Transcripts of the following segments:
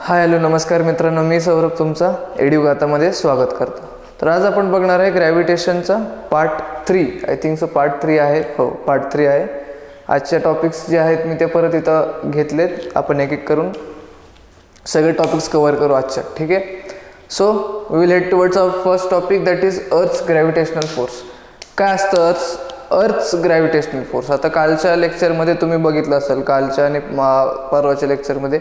Hi hello नमस्कार मित्रांनो, मी सौरभ तुमचा गाथामध्ये स्वागत करतो. तर आज आपण बघणार आहे ग्रॅव्हिटेशनचा part 3. I think so part 3 आहे. हो, पार्ट 3 आहे. आजच्या टॉपिक्स जे आहेत मी ते परत इथं घेतलेत. आपण एक एक करून सगळे टॉपिक्स कव्हर करू आजच्या. ठीक आहे. So we will head towards our first topic, that is earth's gravitational force. काय असतं अर्थ्स ग्रॅव्हिटेशनल फोर्स? आता कालच्या लेक्चरमध्ये तुम्ही बघितलं असेल, कालच्या आणि परवाच्या लेक्चरमध्ये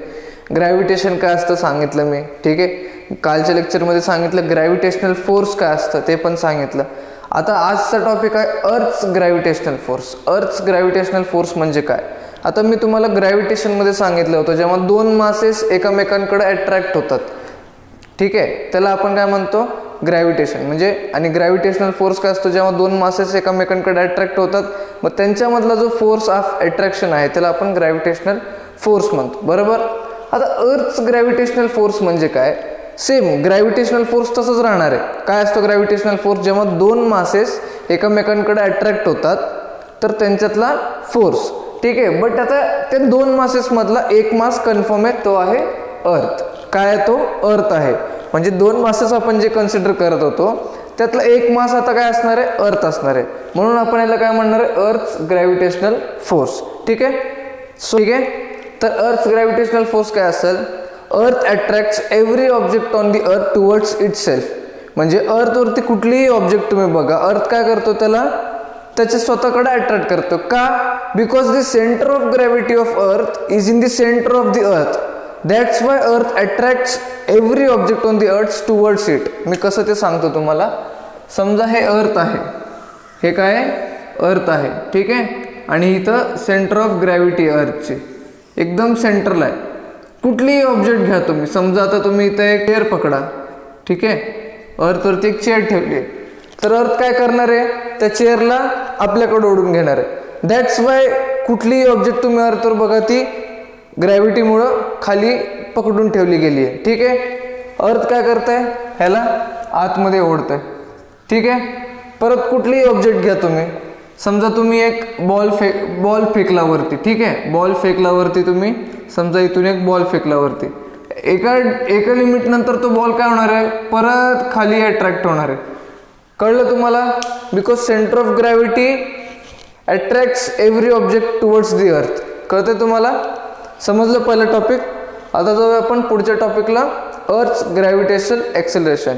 ग्रॅव्हिटेशन काय असतं सांगितलं मी. ठीक आहे. कालच्या लेक्चरमध्ये सांगितलं ग्रॅव्हिटेशनल फोर्स काय असतं ते पण सांगितलं. आता आजचा टॉपिक आहे earth's gravitational force. Earth's gravitational force म्हणजे काय? आता मी तुम्हाला ग्रॅव्हिटेशनमध्ये सांगितलं होतं, जेव्हा दोन मासेस एकमेकांकडे अट्रॅक्ट होतात. ठीक आहे, त्याला आपण काय म्हणतो? ग्रॅव्हिटेशन. म्हणजे आणि ग्रॅव्हिटेशनल फोर्स काय असतो? जेव्हा दोन मासेस एकमेकांकडे अट्रॅक्ट होतात, मग त्यांच्यामधला जो फोर्स ऑफ अट्रॅक्शन आहे त्याला आपण ग्रॅव्हिटेशनल फोर्स म्हणतो. बरोबर. आता अर्थ्स ग्रॅव्हिटेशनल फोर्स म्हणजे काय? सेम ग्रॅव्हिटेशनल फोर्स तसंच राहणार आहे. काय असतो ग्रॅव्हिटेशनल फोर्स? जेव्हा दोन मासेस एकमेकांकडे अट्रॅक्ट होतात तर त्यांच्यातला फोर्स. ठीक आहे. बट आता त्या दोन मासेस मधला एक मास कन्फर्म आहे, तो आहे अर्थ. काय आहे तो? अर्थ आहे. म्हणजे दोन मासेस आपण जे कन्सिडर करत होतो त्यातला एक मास आता काय असणार आहे? अर्थ असणार आहे. म्हणून आपण याला काय म्हणणार आहे? Earth's gravitational force. ठीक आहे. सो ठीक आहे. तर अर्थ्स ग्रॅव्हिटेशनल फोर्स काय असेल? अर्थ attracts every object on the अर्थ टुवर्ड्स इट सेल्फ. म्हणजे अर्थवरती कुठलीही ऑब्जेक्ट तुम्ही बघा, अर्थ काय करतो? त्याला त्याच्या स्वतःकडे अट्रॅक्ट करतो. का? Because the centre of gravity of earth is in the centre of the earth. That's why earth attracts every object on the earth towards it. मी कसं ते सांगतो तुम्हाला. समजा हे अर्थ आहे, हे काय? अर्थ आहे. ठीक आहे. आणि इथं सेंटर ऑफ ग्रॅव्हिटी अर्थची एकदम सेंटरला आहे. कुठलीही ऑब्जेक्ट घ्या तुम्ही. समजा आता तुम्ही इथं एक चेअर पकडा. ठीक आहे. अर्थवरती एक चेअर ठेवली आहे, तर अर्थ काय करणार आहे? त्या चेअरला आपल्याकडे ओढून घेणार आहे. दॅट्स वाय कुठलीही ऑब्जेक्ट तुम्ही अर्थवर बघा, ती ग्रॅव्हिटीमुळं खाली पकडून ठेवली गेली आहे. ठीक आहे. अर्थ काय करताय? ह्याला आतमध्ये ओढतंय. ठीक आहे. परत कुठलीही ऑब्जेक्ट घ्या तुम्ही. समजा तुम्ही एक बॉल फेकला वरती. ठीक आहे. बॉल फेकला वरती तुम्ही. समजा इथून एक बॉल फेकला वरती. एका लिमिट नंतर तो बॉल काय होणार आहे? परत खाली अट्रॅक्ट होणार आहे. कळलं तुम्हाला? Because centre of gravity attracts every object towards the अर्थ. कळतंय तुम्हाला? समजलं पहिलं टॉपिक. आता जाऊया आपण पुढच्या टॉपिकला, earth's gravitational acceleration.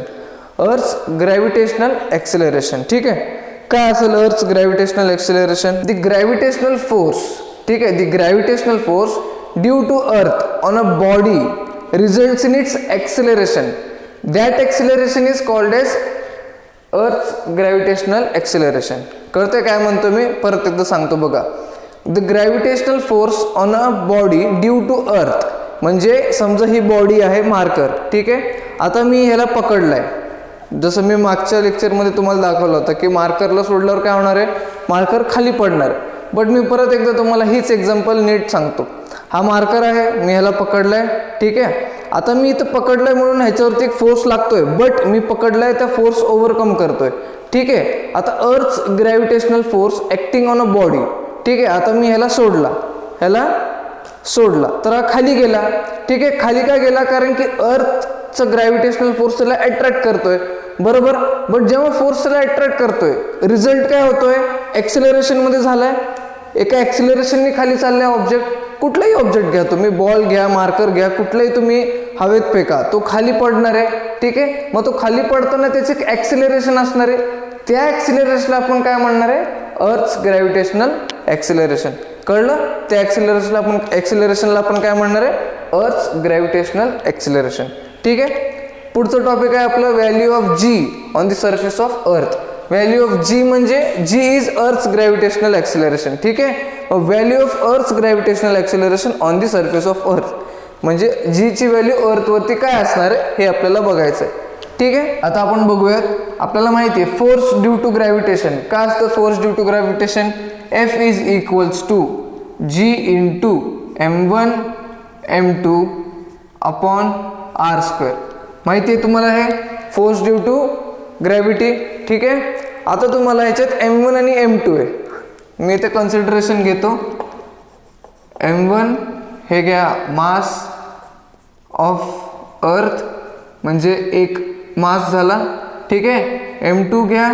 Earth's gravitational acceleration. ठीक आहे. काय असेल earth's gravitational acceleration? The gravitational force. ठीक आहे. The gravitational force due to earth on a body results in its acceleration. That acceleration is called as earth's gravitational acceleration. कळतंय काय म्हणतो मी? परत एकदा सांगतो बघा. The gravitational force on a body due to earth. म्हणजे समजा ही बॉडी आहे मार्कर. ठीक आहे. आता मी ह्याला पकडलाय. जसं मी मागच्या लेक्चरमध्ये तुम्हाला दाखवलं होतं की मार्करला सोडल्यावर काय होणार आहे? मार्कर खाली पडणार. बट मी परत एकदा तुम्हाला हीच एक्झाम्पल नीट सांगतो. हा मार्कर आहे, मी ह्याला पकडलाय. ठीक आहे. आता मी इथं पकडलाय म्हणून ह्याच्यावरती एक फोर्स लागतोय, बट मी पकडलाय त्या फोर्स ओव्हरकम करतोय. ठीक आहे. आता earth's gravitational force acting on a body. ठीक आहे. आता मी ह्याला सोडला तर हा खाली गेला. ठीक आहे. खाली का गेला? कारण की अर्थचं ग्रॅव्हिटेशनल फोर्स त्याला अट्रॅक्ट करतोय. बरोबर. बट जेव्हा फोर्स त्याला अट्रॅक्ट करतोय, रिझल्ट काय होतोय? एक्सेलरेशन मध्ये झालाय. एका एक्सेलरेशनने खाली चाललाय ऑब्जेक्ट. कुठलाही ऑब्जेक्ट घ्या तुम्ही, बॉल घ्या, मार्कर घ्या, कुठलाही तुम्ही हवेत फेका, तो खाली पडणार आहे. ठीक आहे. मग तो खाली पडताना त्याचे एक्सेलरेशन असणार आहे. त्या एक्सेलरेशनला आपण काय म्हणणार आहे? Earth's gravitational acceleration. कळलं? त्या एक्सेलरेशनला आपण काय म्हणणार आहे? Earth's gravitational acceleration. ठीक आहे. पुढचं टॉपिक आहे आपलं value of g on the surface of earth. Value of g म्हणजे g is earth's gravitational acceleration. ठीक आहे. Value of earth's gravitational acceleration on the surface of earth म्हणजे जी ची व्हॅल्यू अर्थवरती काय असणार आहे हे आपल्याला बघायचं आहे. ठीक आहे. आता आपण बघूयात. आपल्याला माहिती आहे फोर्स ड्यू टू ग्रॅव्हिटेशन. काय असतं force due to gravitation? F is equals to G into M1 M2 upon R square. माहिती आहे तुम्हाला हे फोर्स ड्यू टू ग्रॅव्हिटी. ठीक आहे. आता तुम्हाला ह्याच्यात M1 आणि M2 आहे. मी इथे कन्सिडरेशन घेतो. M1 हे घ्या मास ऑफ अर्थ म्हणजे एक मास झाला, ठीक आहे. m2 घ्या,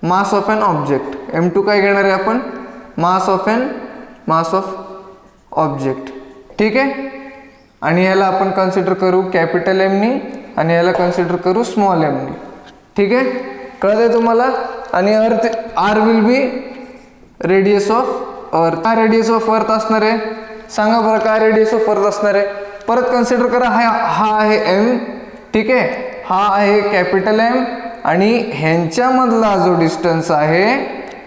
mass of an object. m2 काय घेणार आहे आपण, मास ऑफ ऑब्जेक्ट, ठीक आहे. आणि याला आपण कन्सिडर करू कॅपिटल M नी आणि याला कन्सिडर करू स्मॉल m नी, ठीक आहे. कळत आहे तुम्हाला. आणि अर्थ r will be radius of earth. काय रेडियस ऑफ अर्थ असणार आहे सांगा बरं, काय रेडियस ऑफ अर्थ असणार आहे. परत कन्सिडर करा, हा आहे m, ठीक आहे. हा आहे कॅपिटल M आणि ह्यांच्यामधला जो डिस्टन्स आहे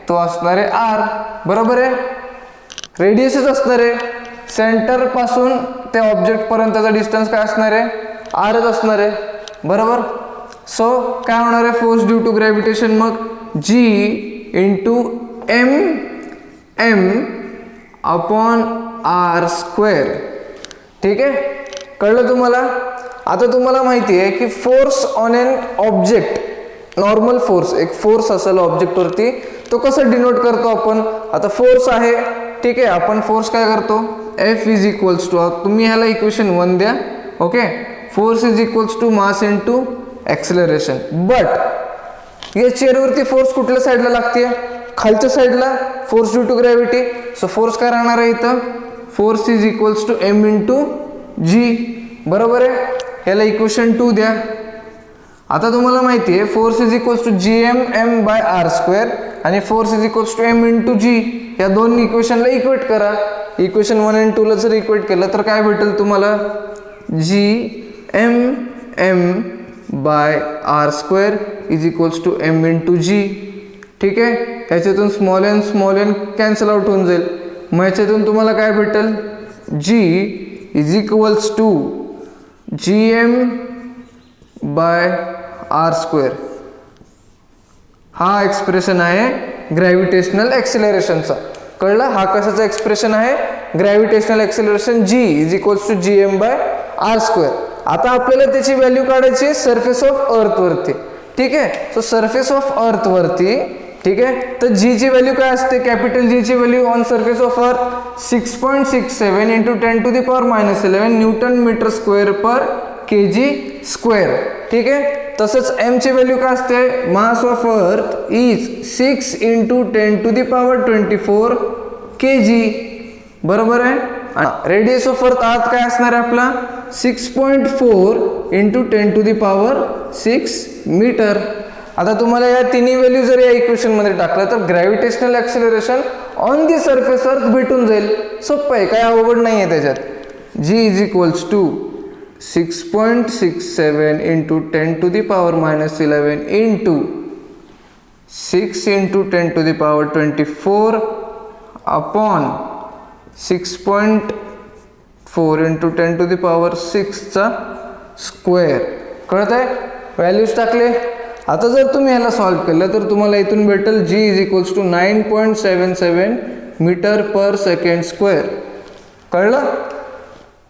तो असणार आहे r, बरोबर आहे. रेडियसच असणार आहे. सेंटर पासून त्या ऑब्जेक्ट पर्यंतचा डिस्टन्स काय असणार आहे, rच असणार आहे, बरोबर. सो काय होणार आहे, फोर्स ड्यू टू ग्रॅव्हिटेशन मग g into m upon r square, ठीक आहे. कळलं तुम्हाला. आता तुम्हाला माहिती आहे की force on an object, normal force, एक फोर्स असेल ऑब्जेक्टवरती, तो कसं डिनोट करतो आपण. आता फोर्स आहे, ठीक आहे. आपण फोर्स काय करतो, F इज इक्वल्स टू, तुम्ही ह्याला इक्वेशन 1 द्या, okay. Force is equals to mass into acceleration. But या चेअरवरती फोर्स कुठल्या साईडला लागते, खालच्या साईडला, force due to gravity. So force काय राहणार आहे इथं, force is equals to m into g, बरोबर आहे. ह्याला इक्वेशन 2 द्या. आता तुम्हाला माहिती आहे force is equals to m by r square आणि force is equals to m into g. या दोन इक्वेशनला इक्वेट करा. इक्वेशन 1 आणि 2 ला जर इक्वेट केलं तर काय भेटेल तुम्हाला, m by r square is equals to m into g, ठीक आहे. ह्याच्यातून स्मॉल एन कॅन्सल आउट होऊन जाईल. मग ह्याच्यातून तुम्हाला काय भेटेल, g is equals to gm by r square. हा एक्सप्रेशन आहे ग्रॅव्हिटेशनल ॲक्सेलरेशनचा. कळला. हा कशाचा एक्सप्रेशन आहे, gravitational acceleration g is equals to gm by r square. आता आपल्याला त्याची व्हॅल्यू काढायची आहे सरफेस ऑफ अर्थ वरती, ठीक आहे. सो सरफेस ऑफ अर्थ वरती, ठीक आहे. तर g ची व्हॅल्यू काय असते, कॅपिटल G ची value on surface of earth 6.67 into 10 to the power -11 newton metre square per kg square, ठीक आहे. तसंच m ची व्हॅल्यू काय असते, mass of earth is 6 into 10 to the power 24 kg, बरोबर आहे. रेडियस ऑफ अर्थ आत काय असणार आहे आपला, 6.4 into 10 to the power 6 metre. आता तुम्हाला या तिन्ही व्हॅल्यू जर या इक्वेशन मध्ये टाकलं तर gravitational acceleration on the surface अर्थ भेटून जाईल. सोपं आहे, काय अवघड नाही आहे त्याच्यात. g is equals to 6.67 into 10 to the power -11 into 6 into 10 to the power 24 upon 6.4 into 10 to the power 6 चा स्क्वेअर. कळत आहे, व्हॅल्यूज टाकले. आता जर तुम्ही ह्याला सॉल्व्ह केलं तर तुम्हाला इथून भेटेल g is equals to 9.77 metre per second square. कळलं.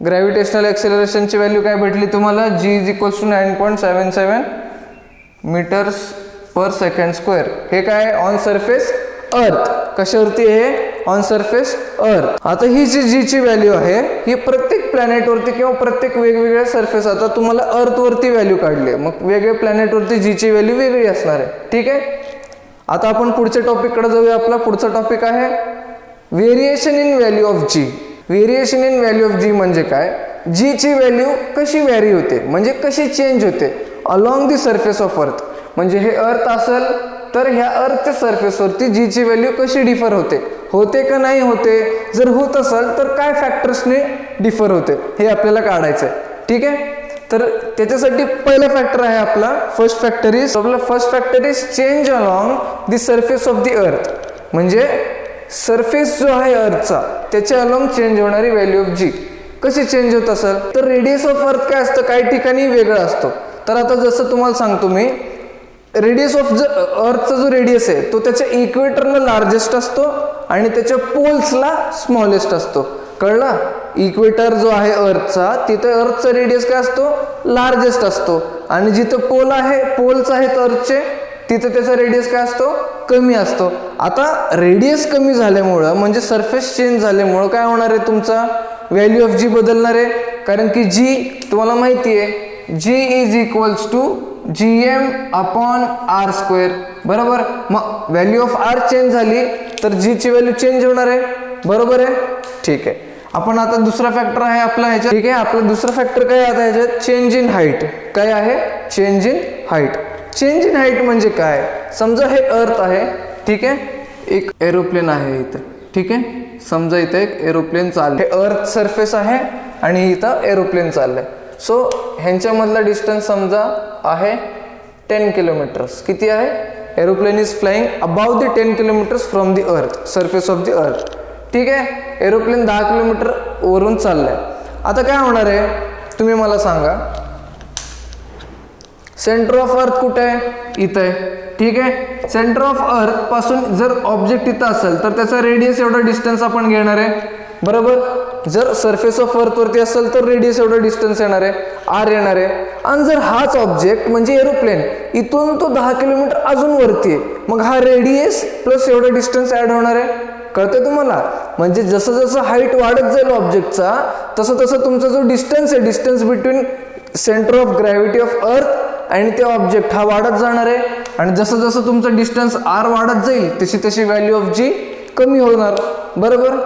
ग्रॅव्हिटेशनल ॲक्सेलरेशनची व्हॅल्यू काय भेटली तुम्हाला, g is equals to 9.77 metres per second square. हे काय ऑन सरफेस अर्थ, कशावरती आहे, ऑन सरफेस अर्थ. आता ही जी g ची व्हॅल्यू आहे ही प्रत्येक प्लॅनेटवरती किंवा प्रत्येक वेगवेगळ्या सरफेस, आता तुम्हाला अर्थवरती व्हॅल्यू काढली, मग वेगवेगळ्या प्लॅनेटवरती g ची व्हॅल्यू वेगळी असणार आहे, ठीक आहे. आता आपण पुढच्या टॉपिककडे जाऊया. आपला पुढचा टॉपिक आहे variation in value of g. Variation in value of g म्हणजे काय, g ची व्हॅल्यू कशी व्हॅरी होते, म्हणजे कशी चेंज होते along the surface of earth. म्हणजे हे अर्थ असेल तर ह्या अर्थच्या सरफेसवरती जी ची व्हॅल्यू कशी डिफर होते का नाही होते. जर होत असेल तर काय फॅक्टर्सने डिफर होते हे आपल्याला काढायचं आहे, ठीक आहे. तर त्याच्यासाठी पहिला फॅक्टर आहे आपला first factor is change along the surface of the अर्थ. म्हणजे सरफेस जो आहे अर्थचा त्याच्या अलॉंग चेंज होणारी व्हॅल्यू ऑफ जी कशी चेंज होत असेल तर रेडियस ऑफ अर्थ काय असतं, काही ठिकाणी वेगळं असतो. तर आता जसं तुम्हाला सांगतो मी, रेडियस ऑफ अर्थचा जो रेडियस आहे तो त्याच्या इक्वेटरला लार्जेस्ट असतो आणि त्याच्या पोल्सला स्मॉलेस्ट असतो. कळला. इक्वेटर जो आहे अर्थचा तिथे अर्थचा रेडियस काय असतो, लार्जेस्ट असतो. आणि जिथं पोल्स आहेत अर्थचे तिथे त्याचा रेडियस काय असतो, कमी असतो. आता रेडियस कमी झाल्यामुळं म्हणजे सरफेस चेंज झाल्यामुळं काय होणार आहे, तुमचा व्हॅल्यू ऑफ जी बदलणार आहे. कारण की जी तुम्हाला माहिती आहे जी इज इक्वल्स टू gm/r². बरोबर. मग व्हॅल्यू ऑफ आर चेंज झाली तर जी ची व्हॅल्यू चेंज होणार आहे. बरोबर आहे. ठीक आहे. आपण आता दुसरा फॅक्टर आहे आपला ह्याच्यात. ठीक आहे. आपला दुसरा फॅक्टर काय आता ह्याच्यात चेंज इन हाईट. काय आहे change in height. Change in height म्हणजे काय. समजा हे अर्थ आहे. ठीक आहे. एक एरोप्लेन आहे इथं. ठीक आहे. समजा इथं एक एरोप्लेन चाललंय. हे अर्थ सरफेस आहे आणि इथं एरोप्लेन चाललंय. सो ह्यांच्यामधला डिस्टन्स समजा आहे 10 किलोमीटर्स. किती आहे. Aeroplane is flying about the 10 kilometres from the earth surface of the अर्थ. ठीक आहे. एरोप्लेन 10 किलोमीटर वरून चाललाय. आता काय होणार आहे तुम्ही मला सांगा. सेंटर ऑफ अर्थ कुठे आहे. इथं आहे. ठीक आहे. सेंटर ऑफ अर्थ पासून जर ऑब्जेक्ट इथं असेल तर त्याचा रेडियस एवढा डिस्टन्स आपण घेणार आहे. बरोबर. जर सरफेस ऑफ अर्थ वरती असेल तर रेडियस एवढा डिस्टन्स येणार आहे आर येणार आहे. आणि जर हाच ऑब्जेक्ट म्हणजे एरोप्लेन इथून तो 10 किलोमीटर अजून वरती आहे मग हा रेडियस प्लस एवढा डिस्टन्स ऍड होणार आहे. कळतंय तुम्हाला. म्हणजे जसं जसं हाईट वाढत जाईल ऑब्जेक्टचा तसं तसं तुमचा जो डिस्टन्स आहे distance between centre of gravity of अर्थ आणि ते ऑब्जेक्ट हा वाढत जाणार आहे. आणि जसं जसं तुमचा डिस्टन्स आर वाढत जाईल तशी तशी व्हॅल्यू ऑफ जी कमी होणार. बरोबर.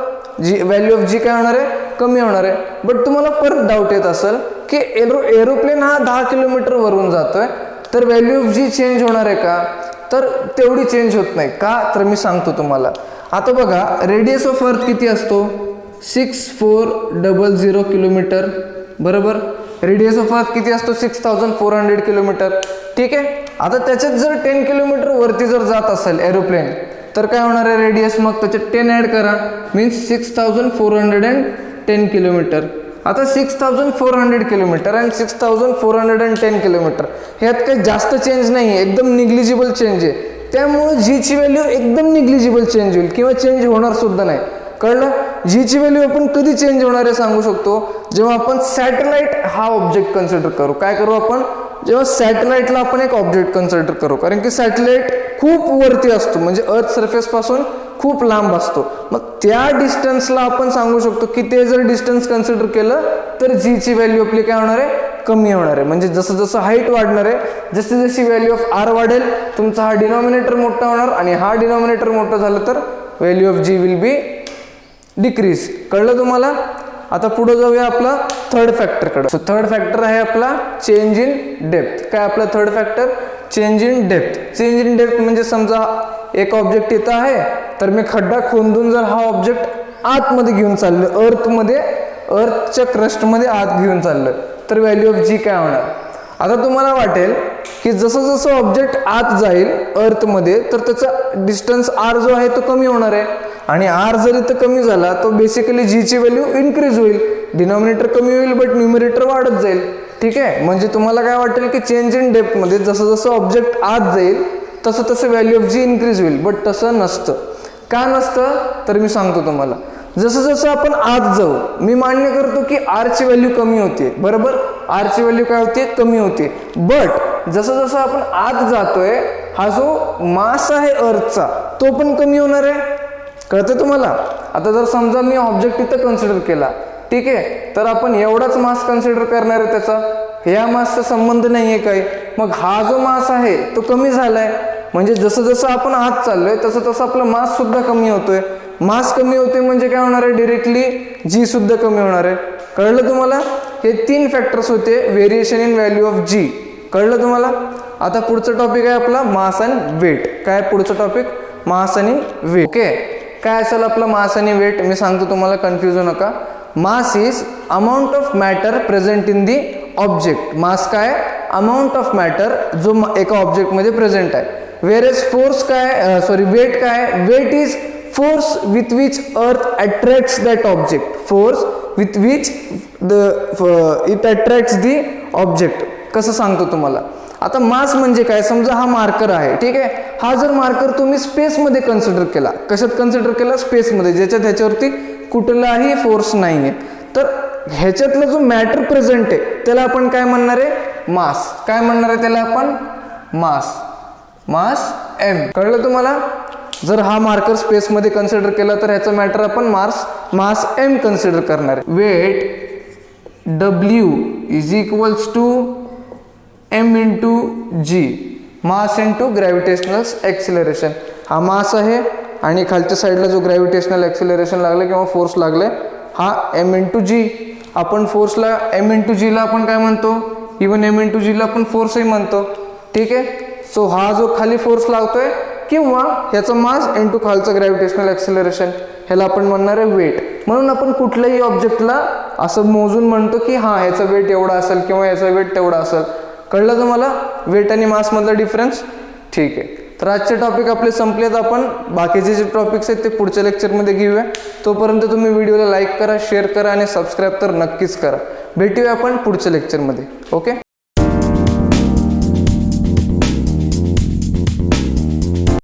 जी व्हॅल्यू ऑफ जी काय होणार आहे कमी होणार आहे. बट तुम्हाला परत डाऊट येत असेल की एरोप्लेन हा 10 किलोमीटर वरून जातोय तर व्हॅल्यू ऑफ जी चेंज होणार आहे का. तर तेवढी चेंज होत नाही. का तर मी सांगतो तुम्हाला. आता बघा रेडियस ऑफ अर्थ किती असतो 6400 किलोमीटर. बरोबर. रेडियस ऑफ अर्थ किती असतो 6400 किलोमीटर. ठीक आहे. आता त्याच्यात जर 10 किलोमीटर वरती जर जात असेल एरोप्लेन तर काय होणार आहे रेडियस. मग त्याच्यात 10 ऍड करा मीन्स 6410 किलोमीटर. आता 6400 किलोमीटर आणि 6410 किलोमीटर ह्यात काही जास्त चेंज नाही. एकदम निग्लिजिबल चेंज आहे. त्यामुळे जी ची व्हॅल्यू एकदम निग्लिजिबल चेंज होईल किंवा चेंज होणार सुद्धा नाही. कळलं. जी ची व्हॅल्यू आपण कधी चेंज होणार आहे सांगू शकतो जेव्हा आपण सॅटेलाइट हा ऑब्जेक्ट कन्सिडर करू. काय करू आपण जेव्हा सॅटेलाइटला आपण एक ऑब्जेक्ट कन्सिडर करू. कारण की सॅटेलाइट खूप वरती असतो म्हणजे अर्थ सरफेस पासून खूप लांब असतो. मग त्या डिस्टन्सला आपण सांगू शकतो की ते जर डिस्टन्स कन्सिडर केलं तर जी ची व्हॅल्यू आपली काय होणार आहे कमी होणार आहे. म्हणजे जसं जसं हाईट वाढणार आहे जशी जशी व्हॅल्यू ऑफ आर वाढेल तुमचा हा डिनॉमिनेटर मोठा होणार आणि हा डिनॉमिनेटर मोठा झालं तर value of g will be decrease. कळलं तुम्हाला. आता पुढे जाऊया आपला थर्ड फॅक्टरकडे. सो थर्ड फॅक्टर आहे आपला चेंज इन डेप्थ. काय आपला third factor change in depth. Change in depth म्हणजे समजा एक ऑब्जेक्ट इथं आहे तर मी खड्डा खोदून जर हा ऑब्जेक्ट आतमध्ये घेऊन चाललो अर्थमध्ये अर्थच्या क्रस्टमध्ये आत घेऊन चाललं तर व्हॅल्यू ऑफ जी काय होणार. आता तुम्हाला वाटेल की जसं जसं ऑब्जेक्ट आत जाईल अर्थमध्ये तर त्याचा डिस्टन्स आर जो आहे तो कमी होणार आहे. आणि आर जर इथं कमी झाला तो बेसिकली जी ची व्हॅल्यू इन्क्रीज होईल. डिनॉमिनेटर कमी होईल बट न्यूमरेटर वाढत जाईल. ठीक आहे. म्हणजे तुम्हाला काय वाटेल की चेंज इन डेप्थ मध्ये जसं जसं ऑब्जेक्ट आत जाईल तसं तसं व्हॅल्यू ऑफ जी इन्क्रीज होईल. बट तसं नसतं. का नसतं तर मी सांगतो तुम्हाला. जसं जसं आपण आत जाऊ मी मान्य करतो की आर ची व्हॅल्यू कमी होते. बरोबर. आर ची व्हॅल्यू काय होते कमी होते. बट जसं जसं आपण आत जातोय हा जो मास आहे अर्थचा तो पण कमी होणार आहे. कळतं तुम्हाला. आता जर समजा मी ऑब्जेक्ट इथं कन्सिडर केला. ठीक आहे. तर आपण एवढाच मास कन्सिडर करणार आहे त्याचा. ह्या मासचा संबंध नाहीये काही. मग हा जो मास आहे तो कमी झालाय म्हणजे जसं जसं आपण आत चाललोय तसं तसं आपला मास सुद्धा कमी होतोय. मास कमी होते म्हणजे काय होणार आहे डिरेक्टली जी सुद्धा कमी होणार आहे. कळलं तुम्हाला. हे 3 फॅक्टर्स होते व्हेरिएशन इन व्हॅल्यू ऑफ जी. कळलं तुम्हाला. आता पुढचा टॉपिक आहे आपला मास आणि वेट. काय पुढचा टॉपिक मास आणि वेट. ओके. काय असेल आपला मास आणि वेट मी सांगतो तुम्हाला कन्फ्यूज होऊ नका. Mass is amount of matter present in the object. Mass काय अमाऊंट ऑफ मॅटर जो एका ऑब्जेक्ट मध्ये प्रेझेंट आहे. वेअरएज फोर्स काय वेट काय weight is force with which earth attracts that object. Force with which it attracts the object. कसं सांगतो तुम्हाला. आता मास म्हणजे काय समजा हा मार्कर आहे. ठीक आहे. हा जर मार्कर तुम्ही स्पेस मध्ये कन्सिडर केला. कशात कन्सिडर केला स्पेस मध्ये ज्याच्यात ह्याच्यावरती कुठलाही फोर्स नाहीये तर ह्याच्यातला जो मॅटर प्रेझेंट आहे त्याला आपण काय म्हणणार आहे मास. काय म्हणणार आहे त्याला आपण मास. मास एम. कळलं तुम्हाला. जर हा मार्कर स्पेस मध्ये कन्सिडर केला तर ह्याचा मॅटर आपण मास एम कन्सिडर करणार आहे. Weight W is equals to m into g, mass into gravitational acceleration. हा मास आहे आणि खालच्या साईडला जो ग्रॅव्हिटेशनल ॲक्सिलरेशन लागलं किंवा फोर्स लागलाय हा m इंटू जी. आपण फोर्सला m इंटू जीला आपण काय म्हणतो, इवन m इंटू जीला आपण फोर्सही म्हणतो. ठीक आहे. सो हा जो खाली फोर्स लावतोय किंवा ह्याचा मास इंटू खालचं ग्रॅव्हिटेशनल ॲक्सिलरेशन, ह्याला आपण म्हणणार आहे वेट. म्हणून आपण कुठल्याही ऑब्जेक्टला असं मोजून म्हणतो की हा ह्याचा वेट एवढा असेल किंवा याचा वेट तेवढा असेल. कळलं तुम्हाला वेट आणि मास मधला डिफरन्स? ठीक आहे. तर आजचे टॉपिक आपले संपलेत. आपण बाकीचे जे टॉपिक्स आहेत ते पुढच्या लेक्चरमध्ये घेऊया. तोपर्यंत तुम्ही व्हिडिओला लाईक करा, शेअर करा आणि सबस्क्राईब तर नक्कीच करा. भेटूया आपण पुढच्या लेक्चरमध्ये. ओके.